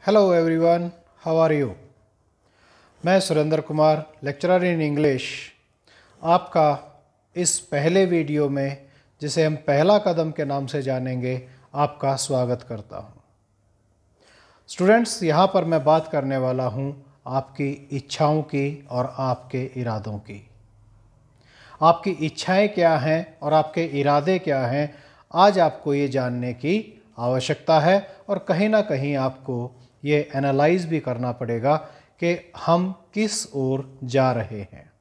Hello everyone, how are you. मैं Surendra Kumar, lecturer in English, आपका इस पहले वीडियो में, जिसे हम पहला कदम के नाम से जानेंगे, आपका स्वागत करता हूं। स्टूडेंट्स, यहाँ पर मैं बात करने वाला हूं आपकी इच्छाओं की और आपके इरादों की। आपकी इच्छाएं क्या हैं और आपके इरादे क्या हैं, आज आपको ये जानने की आवश्यकता है और कहीं ना कहीं आपको ये एनालाइज भी करना पड़ेगा कि हम किस ओर जा रहे हैं।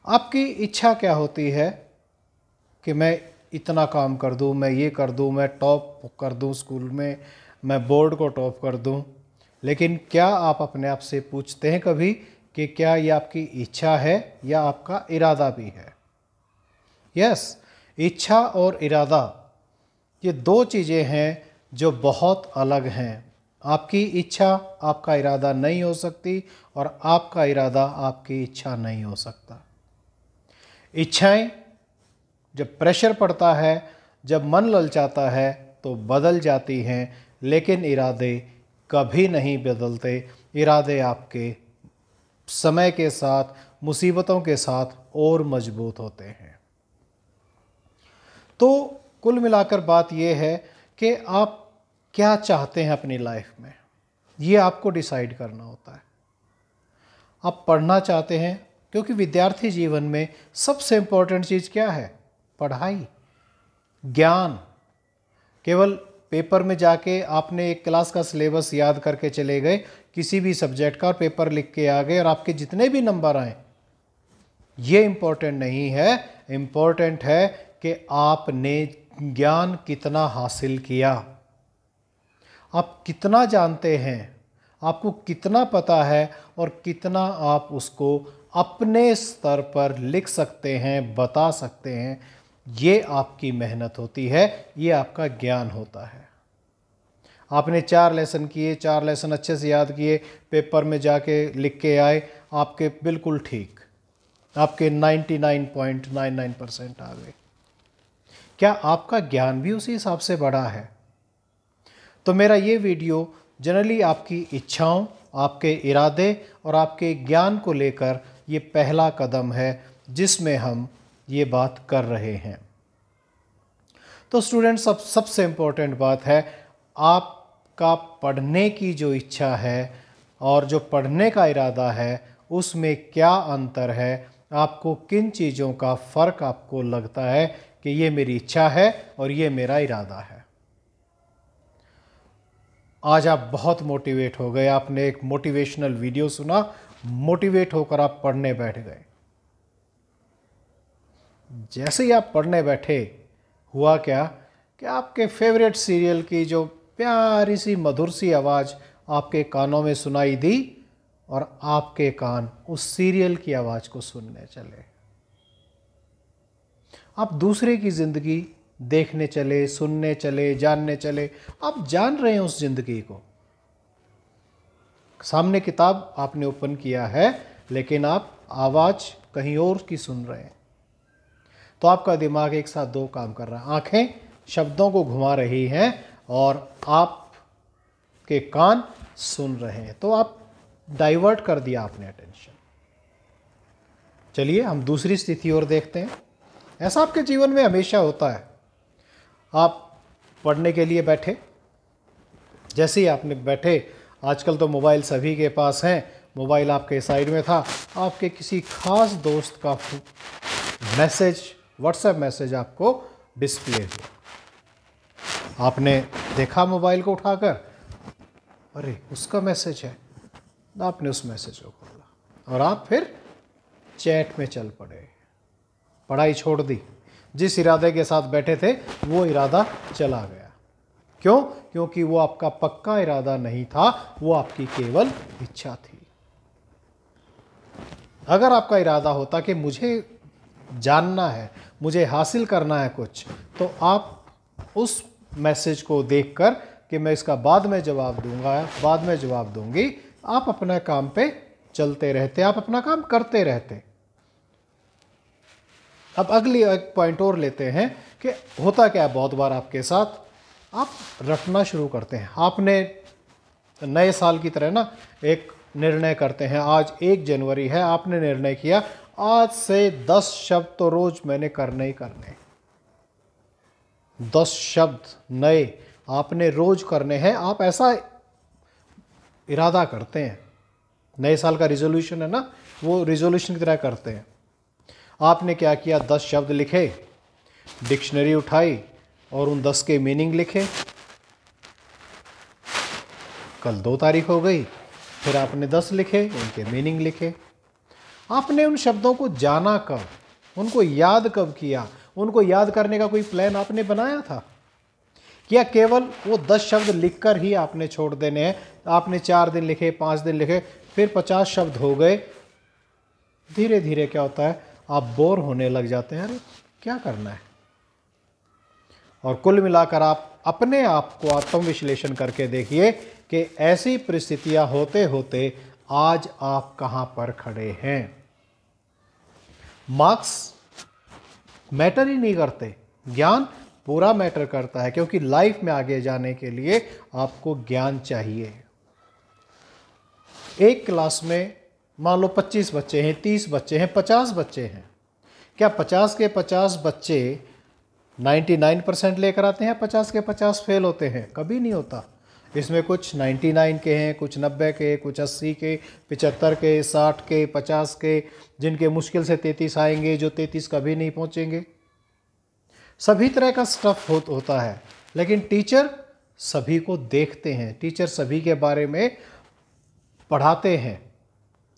आपकी इच्छा क्या होती है कि मैं इतना काम कर दूं, मैं ये कर दूं, मैं टॉप कर दूं स्कूल में, मैं बोर्ड को टॉप कर दूं। लेकिन क्या आप अपने आप से पूछते हैं कभी कि क्या ये आपकी इच्छा है या आपका इरादा भी है? यस, इच्छा और इरादा ये दो चीज़ें हैं जो बहुत अलग हैं। आपकी इच्छा आपका इरादा नहीं हो सकती और आपका इरादा आपकी इच्छा नहीं हो सकता। इच्छाएं जब प्रेशर पड़ता है, जब मन ललचाता है तो बदल जाती हैं, लेकिन इरादे कभी नहीं बदलते। इरादे आपके समय के साथ, मुसीबतों के साथ और मजबूत होते हैं। तो कुल मिलाकर बात यह है कि आप क्या चाहते हैं अपनी लाइफ में, ये आपको डिसाइड करना होता है। आप पढ़ना चाहते हैं, क्योंकि विद्यार्थी जीवन में सबसे इम्पोर्टेंट चीज़ क्या है? पढ़ाई, ज्ञान। केवल पेपर में जाके आपने एक क्लास का सिलेबस याद करके चले गए, किसी भी सब्जेक्ट का, और पेपर लिख के आ गए और आपके जितने भी नंबर आए, ये इम्पोर्टेंट नहीं है। इम्पोर्टेंट है कि आपने ज्ञान कितना हासिल किया, आप कितना जानते हैं, आपको कितना पता है और कितना आप उसको अपने स्तर पर लिख सकते हैं, बता सकते हैं। ये आपकी मेहनत होती है, ये आपका ज्ञान होता है। आपने 4 लेसन किए, 4 लेसन अच्छे से याद किए, पेपर में जाके लिख के आए, आपके बिल्कुल ठीक, आपके 99.99% आ गए। क्या आपका ज्ञान भी उसी हिसाब से बढ़ा है? तो मेरा ये वीडियो जनरली आपकी इच्छाओं, आपके इरादे और आपके ज्ञान को लेकर ये पहला कदम है जिसमें हम ये बात कर रहे हैं। तो स्टूडेंट्स, सबसे इम्पोर्टेंट बात है, आपका पढ़ने की जो इच्छा है और जो पढ़ने का इरादा है, उसमें क्या अंतर है, आपको किन चीज़ों का फ़र्क आपको लगता है कि ये मेरी इच्छा है और ये मेरा इरादा है। आज आप बहुत मोटिवेट हो गए, आपने एक मोटिवेशनल वीडियो सुना, मोटिवेट होकर आप पढ़ने बैठ गए। जैसे ही आप पढ़ने बैठे, हुआ क्या कि आपके फेवरेट सीरियल की जो प्यारी सी मधुर सी आवाज़ आपके कानों में सुनाई दी और आपके कान उस सीरियल की आवाज़ को सुनने चले। आप दूसरे की ज़िंदगी देखने चले, सुनने चले, जानने चले। आप जान रहे हैं उस ज़िंदगी को, सामने किताब आपने ओपन किया है, लेकिन आप आवाज़ कहीं और की सुन रहे हैं। तो आपका दिमाग एक साथ दो काम कर रहा है। आंखें शब्दों को घुमा रही हैं और आपके कान सुन रहे हैं। तो आप डाइवर्ट कर दिया आपने अटेंशन। चलिए हम दूसरी स्थिति और देखते हैं। ऐसा आपके जीवन में हमेशा होता है। आप पढ़ने के लिए बैठे, जैसे ही आपने बैठे, आजकल तो मोबाइल सभी के पास हैं, मोबाइल आपके साइड में था, आपके किसी खास दोस्त का मैसेज, व्हाट्सएप मैसेज आपको डिस्प्ले हुआ। आपने देखा मोबाइल को उठाकर, अरे उसका मैसेज है, आपने उस मैसेज को खोला और आप फिर चैट में चल पड़े। पढ़ाई छोड़ दी, जिस इरादे के साथ बैठे थे वो इरादा चला गया। क्यों? क्योंकि वो आपका पक्का इरादा नहीं था, वो आपकी केवल इच्छा थी। अगर आपका इरादा होता कि मुझे जानना है, मुझे हासिल करना है कुछ, तो आप उस मैसेज को देखकर कि मैं इसका बाद में जवाब दूंगा, बाद में जवाब दूंगी, आप अपने काम पे चलते रहते, आप अपना काम करते रहते। अब अगली एक पॉइंट और लेते हैं कि होता क्या है बहुत बार आपके साथ, आप रटना शुरू करते हैं। आपने नए साल की तरह ना एक निर्णय करते हैं, आज 1 जनवरी है, आपने निर्णय किया आज से 10 शब्द तो रोज मैंने करने ही करने, 10 शब्द नए आपने रोज करने हैं। आप ऐसा इरादा करते हैं, नए साल का रिजोल्यूशन है ना, वो रिजोल्यूशन की तरह करते हैं। आपने क्या किया, 10 शब्द लिखे, डिक्शनरी उठाई और उन 10 के मीनिंग लिखे। कल 2 तारीख हो गई, फिर आपने 10 लिखे, उनके मीनिंग लिखे। आपने उन शब्दों को जाना कब, उनको याद कब किया, उनको याद करने का कोई प्लान आपने बनाया था? क्या केवल वो 10 शब्द लिखकर ही आपने छोड़ देने हैं? आपने 4 दिन लिखे, 5 दिन लिखे, फिर 50 शब्द हो गए। धीरे धीरे क्या होता है, आप बोर होने लग जाते हैं, अरे क्या करना है। और कुल मिलाकर आप अपने आप को आत्मविश्लेषण करके देखिए कि ऐसी परिस्थितियां होते होते आज आप कहां पर खड़े हैं। मार्क्स मैटर ही नहीं करते, ज्ञान पूरा मैटर करता है, क्योंकि लाइफ में आगे जाने के लिए आपको ज्ञान चाहिए। एक क्लास में मान लो 25 बच्चे हैं, 30 बच्चे हैं, 50 बच्चे हैं। क्या 50 के 50 बच्चे 99% लेकर आते हैं, 50 के 50 फेल होते हैं? कभी नहीं होता। इसमें कुछ 99 के हैं, कुछ 90 के, कुछ 80 के, 75 के, 60 के, 50 के, जिनके मुश्किल से 33 आएंगे, जो 33 कभी नहीं पहुंचेंगे। सभी तरह का स्टफ होता है, लेकिन टीचर सभी को देखते हैं, टीचर सभी के बारे में पढ़ाते हैं।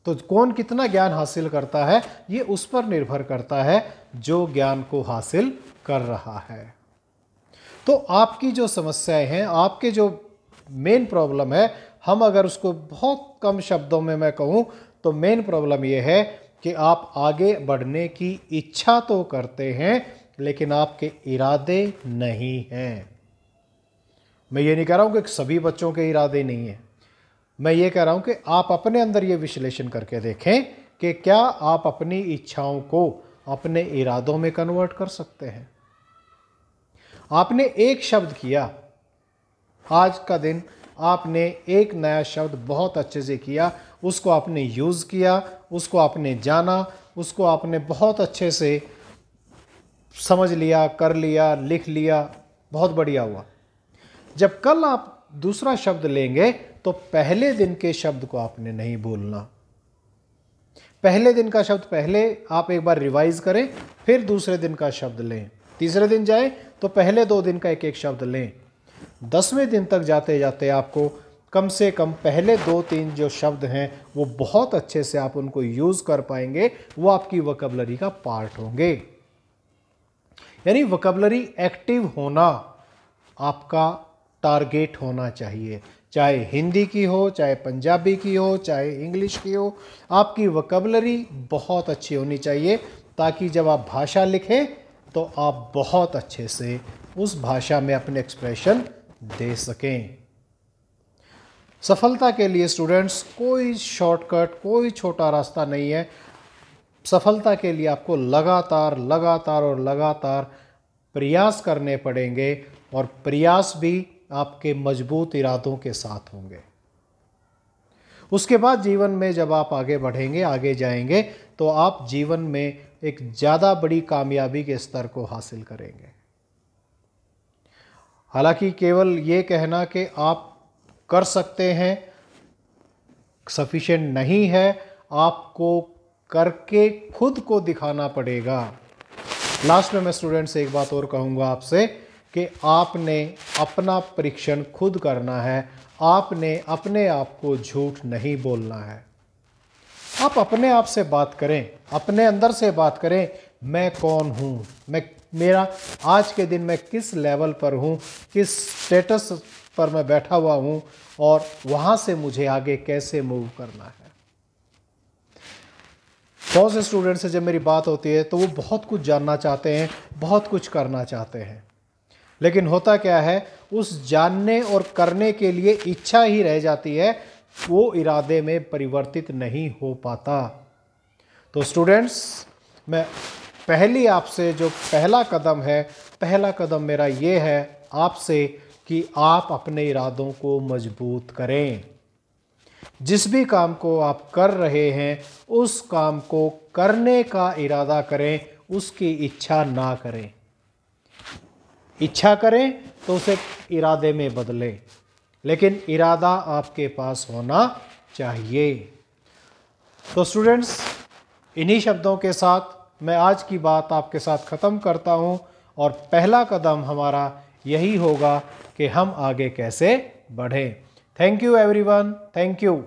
तो कौन कितना ज्ञान हासिल करता है, ये उस पर निर्भर करता है जो ज्ञान को हासिल कर रहा है। तो आपकी जो समस्याएं हैं, आपके जो मेन प्रॉब्लम है, हम अगर उसको बहुत कम शब्दों में मैं कहूँ तो मेन प्रॉब्लम ये है कि आप आगे बढ़ने की इच्छा तो करते हैं, लेकिन आपके इरादे नहीं हैं। मैं ये नहीं कह रहा हूँ कि सभी बच्चों के इरादे नहीं हैं, मैं ये कह रहा हूँ कि आप अपने अंदर ये विश्लेषण करके देखें कि क्या आप अपनी इच्छाओं को अपने इरादों में कन्वर्ट कर सकते हैं। आपने एक शब्द किया, आज का दिन आपने एक नया शब्द बहुत अच्छे से किया, उसको आपने यूज़ किया, उसको आपने जाना, उसको आपने बहुत अच्छे से समझ लिया, कर लिया, लिख लिया, बहुत बढ़िया हुआ। जब कल आप दूसरा शब्द लेंगे तो पहले दिन के शब्द को आपने नहीं भूलना। पहले दिन का शब्द पहले आप एक बार रिवाइज करें, फिर दूसरे दिन का शब्द लें। तीसरे दिन जाए तो पहले 2 दिन का एक एक शब्द लें। 10वें दिन तक जाते जाते आपको कम से कम पहले 2-3 जो शब्द हैं वो बहुत अच्छे से आप उनको यूज़ कर पाएंगे, वो आपकी वोकैबुलरी का पार्ट होंगे। यानी वोकैबुलरी एक्टिव होना आपका टारगेट होना चाहिए, चाहे हिंदी की हो, चाहे पंजाबी की हो, चाहे इंग्लिश की हो। आपकी वोकैबुलरी बहुत अच्छी होनी चाहिए, ताकि जब आप भाषा लिखें तो आप बहुत अच्छे से उस भाषा में अपने एक्सप्रेशन दे सकें। सफलता के लिए स्टूडेंट्स कोई शॉर्टकट, कोई छोटा रास्ता नहीं है। सफलता के लिए आपको लगातार लगातार और लगातार प्रयास करने पड़ेंगे, और प्रयास भी आपके मजबूत इरादों के साथ होंगे। उसके बाद जीवन में जब आप आगे बढ़ेंगे, आगे जाएंगे, तो आप जीवन में एक ज़्यादा बड़ी कामयाबी के स्तर को हासिल करेंगे। हालांकि केवल ये कहना कि आप कर सकते हैं सफिशिएंट नहीं है, आपको करके खुद को दिखाना पड़ेगा। लास्ट में मैं स्टूडेंट से एक बात और कहूँगा आपसे कि आपने अपना परीक्षण खुद करना है, आपने अपने आप को झूठ नहीं बोलना है। आप अपने आप से बात करें, अपने अंदर से बात करें, मैं कौन हूँ, मेरा आज के दिन मैं किस लेवल पर हूँ, किस स्टेटस पर मैं बैठा हुआ हूँ, और वहाँ से मुझे आगे कैसे मूव करना है। बहुत से स्टूडेंट से जब मेरी बात होती है तो वो बहुत कुछ जानना चाहते हैं, बहुत कुछ करना चाहते हैं, लेकिन होता क्या है, उस जानने और करने के लिए इच्छा ही रह जाती है, वो इरादे में परिवर्तित नहीं हो पाता। तो स्टूडेंट्स, मैं पहली आपसे जो पहला कदम है, पहला कदम मेरा ये है आपसे कि आप अपने इरादों को मजबूत करें। जिस भी काम को आप कर रहे हैं उस काम को करने का इरादा करें, उसकी इच्छा ना करें। इच्छा करें तो उसे इरादे में बदलें, लेकिन इरादा आपके पास होना चाहिए। तो स्टूडेंट्स, इन्हीं शब्दों के साथ मैं आज की बात आपके साथ ख़त्म करता हूं और पहला कदम हमारा यही होगा कि हम आगे कैसे बढ़ें। Thank you everyone, thank you.